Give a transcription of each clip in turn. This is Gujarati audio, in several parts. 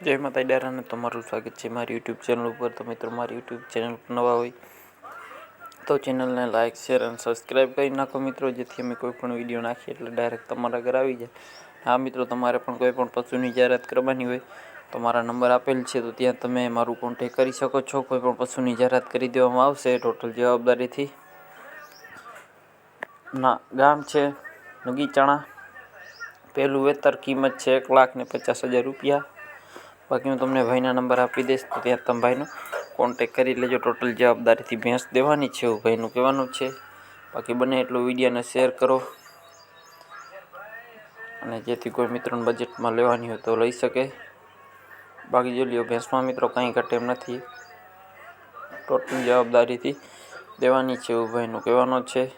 જય માતા ડારાને તમારું સ્વાગત છે મારી યુટ્યુબ ચેનલ ઉપર। તો મિત્રો મારી યુટ્યુબ ચેનલ પર નવા હોય તો ચેનલને લાઇક શેર અને સબસ્ક્રાઈબ કરી નાખો મિત્રો, જેથી અમે કોઈ પણ વિડીયો નાખીએ એટલે ડાયરેક્ટ તમારા ઘરે આવી જાય। હા મિત્રો, તમારે પણ કોઈ પણ પશુની જાહેરાત કરવાની હોય તો મારા નંબર આપેલ છે, તો ત્યાં તમે મારું કોન્ટેક કરી શકો છો। કોઈ પણ પશુની જાહેરાત કરી દેવામાં આવશે ટોટલ જવાબદારીથી। ના ગામ છે નગીચાણા, પહેલું વેતર, કિંમત છે 1,50,000 રૂપિયા। બાકી હું તમને ભાઈના નંબર આપી દઈશ, તો ત્યાં તમે ભાઈનો કોન્ટેક કરી લેજો। ટોટલ જવાબદારીથી ભેંસ દેવાની છે એવું ભાઈનું કહેવાનું છે। બાકી બને એટલું વિડીયોને શેર કરો, અને જેથી કોઈ મિત્રોને બજેટમાં લેવાની હોય તો લઈ શકે। બાકી જોઈ લ્યો, ભેંસમાં મિત્રો કંઈ ઘટે એમ નથી, ટોટલ જવાબદારીથી દેવાની છે એવું ભાઈનું કહેવાનું છે।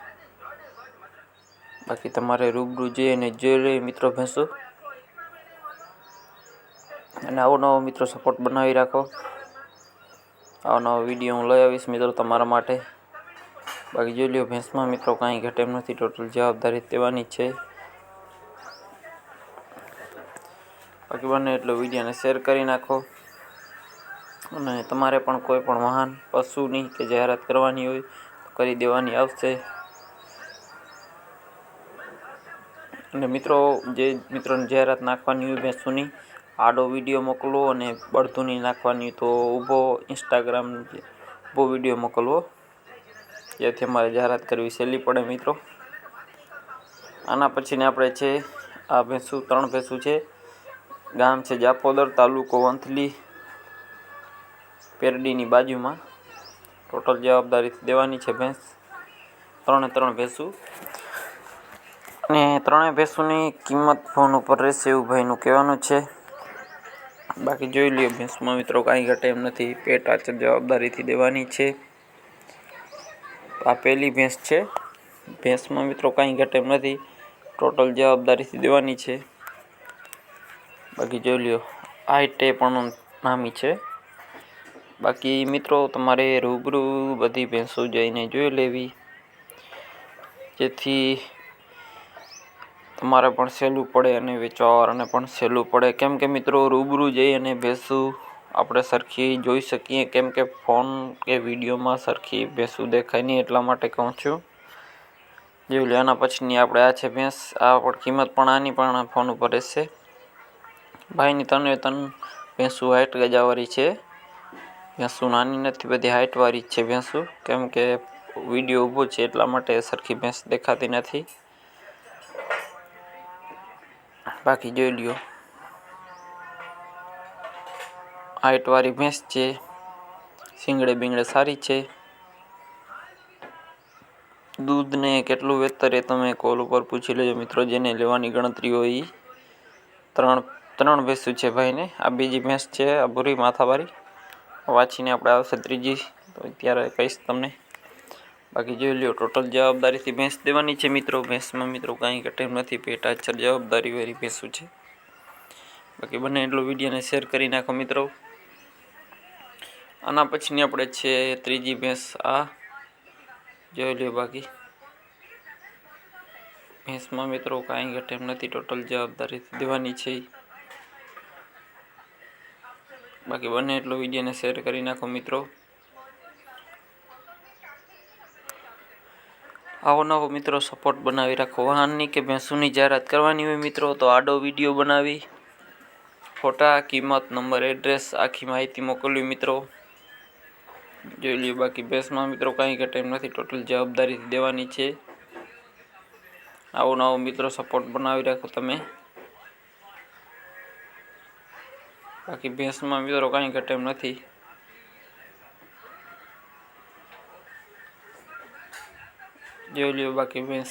બાકી તમારે રૂબરૂ જઈને જોઈ લઈએ મિત્રો ભેંસો, અને આવો નવો મિત્રો સપોર્ટ બનાવી રાખો। આવો નવો વિડીયો હું લઈ આવીશ મિત્રો તમારા માટે। બાકી જોઈ લ્યો, ભેંસમાં મિત્રો કાંઈ ઘટે એમ નથી, ટોટલ જવાબદારી દેવાની છે। બાકી બને એટલો વિડીયોને શેર કરી નાખો, અને તમારે પણ કોઈ પણ વાહન પશુની કે જાહેરાત કરવાની હોય તો કરી દેવાની આવશે। અને મિત્રો, જે મિત્રોને જાહેરાત નાખવાની હોય ભેંસોની, આડો વિડીયો મોકલવો, અને બળદુની નાખવાની તો ઊભો ઇન્સ્ટાગ્રામ ઊભો વિડીયો મોકલવો, જેથી અમારે જાહેરાત કરવી સહેલી પડે મિત્રો। આના પછીને આપણે છે આ ભેંસું, 3 ભેંસું છે। ગામ છે જાપોદર, તાલુકો વંથલી, પેરડીની બાજુમાં। ટોટલ જવાબદારીથી દેવાની છે ભેંસ, 3 ભેંસું, અને 3 ભેંસોની કિંમત ફોન ઉપર રહેશે એવું ભાઈનું કહેવાનું છે। બાકી જોઈ લ્યો, ભેંસમાં મિત્રો કાંઈ ઘટે એમ નથી, પેટ આચર જવાબદારીથી દેવાની છે। આ પહેલી ભેંસ છે, ભેંસમાં મિત્રો કાંઈ ઘટે એમ નથી, ટોટલ જવાબદારીથી દેવાની છે। બાકી જોઈ લ્યો, હાઈટ પણ નામી છે। બાકી મિત્રો, તમારે રૂબરૂ બધી ભેંસો જઈને જોઈ લેવી, જેથી તમારે પણ સહેલું પડે અને વેચવાવાળાને પણ સહેલું પડે। કેમ કે મિત્રો, રૂબરૂ જઈ અને ભેંસું આપણે સરખી જોઈ શકીએ, કેમ કે ફોન કે વિડીયોમાં સરખી ભેંસું દેખાય નહીં, એટલા માટે કહું છું। જોઈ લો, આના પછીની આપણે આ છે ભેંસ, આ પણ કિંમત પણ આની પણ ફોન ઉપર રહેશે। ભાઈની 3 ભેંસું હાઈટ ગજાવાળી છે, ભેંસું નાની નથી, બધી હાઈટવાળી જ છે ભેંસું, કેમ કે વિડીયો ઊભો છે એટલા માટે સરખી ભેંસ દેખાતી નથી। બાકી જોઈ લ્યો, હાઈટવાળી ભેંસ છે, શીંગડે બીંગડે સારી છે। દૂધને કેટલું વેતર એ તમે કોલ ઉપર પૂછી લેજો મિત્રો, જેને લેવાની ગણતરી હોય એ। 3 ભેંસું છે ભાઈને। આ બીજી ભેંસ છે, આ ભૂરી માથાવાળી, વાંચીને આપણે આવશે ત્રીજી, તો ત્યારે કહીશ તમને। બાકી જોઈ લ્યો, ટોટલ જવાબદારીથી ભેંસ દેવાની છે મિત્રો। ભેંસમાં મિત્રો કાંઈ ઘટે એમ નથી, પેટ આચર જવાબદારીવાળી ભેંસું છે। બાકી બને એટલો વિડીયોને શેર કરી નાખો મિત્રો। આના પછીની આપણે છે ત્રીજી ભેંસ, આ જોઈ લ્યો। બાકી ભેંસમાં મિત્રો કાંઈ ઘટે એમ નથી, ટોટલ જવાબદારીથી દેવાની છે। બાકી બને એટલો વિડીયોને શેર કરી નાખો મિત્રો। આવો નવો મિત્રો સપોર્ટ બનાવી રાખો। વાહનની કે ભેંસોની જાહેરાત કરવાની હોય મિત્રો, તો આડો વિડીયો બનાવી ફોટા, કિંમત, નંબર, એડ્રેસ, આખી માહિતી મોકલવી મિત્રો। જોઈ લ્યો, બાકી ભેંસમાં મિત્રો કાંઈ ઘટે એમ નથી, ટોટલ જવાબદારીથી દેવાની છે। આવો નવો મિત્રો સપોર્ટ બનાવી રાખો તમે। બાકી ભેંસમાં મિત્રો કાંઈ ઘટે એમ નથી, જોઈ લ્યો। બાકી ભેંસ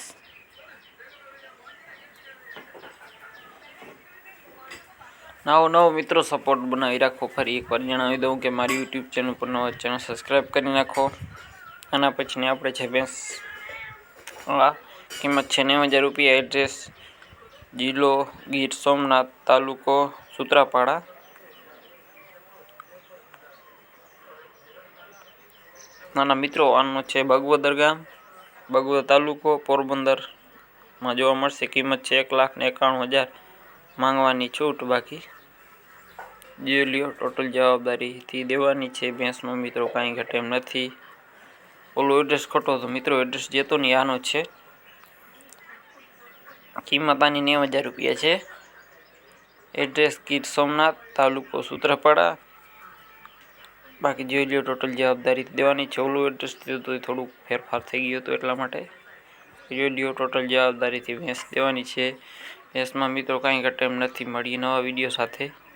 નવો મિત્રો સપોર્ટ બનાવી રાખો। ફરી એકવાર જણાવી દઉં કે મારી યુટ્યુબ ચેનલ પર નવા ચેનલ સબસ્ક્રાઈબ કરી નાખો। આના પછીની આપણે છે ભેંસ, કિંમત છે 90,000 રૂપિયા। એડ્રેસ જિલ્લો ગીર સોમનાથ, તાલુકો સૂત્રાપાડા। નાના મિત્રો, આનો છે બગવદર ગામ, બગવદર તાલુકો, પોરબંદરમાં જોવા મળશે। કિંમત છે 1,91,000 માંગવાની છૂટ। બાકી જે લ્યો ટોટલ જવાબદારીથી દેવાની છે ભેંસમાં મિત્રો, કાંઈ ઘટે એમ નથી. ઓલું એડ્રેસ ખોટો હતો મિત્રો, એડ્રેસ જેતો નહીં આનો છે. કિંમત આની 90,000 રૂપિયા છે. એડ્રેસ ગીર સોમનાથ, તાલુકો સૂત્રાપાડા. બાકી જોઈ લ્યો ટોટલ જવાબદારી દેવાની છે. ઓલું એડ્રેસ દીધું તો થોડુંક ફેરફાર થઈ ગયું હતું એટલા માટે. જોઈ લ્યો ટોટલ જવાબદારીથી ભેંસ દેવાની છે. ભેંસમાં મિત્રો કાંઈ ઘટે એમ નથી. મળીએ નવા વિડીયો સાથે.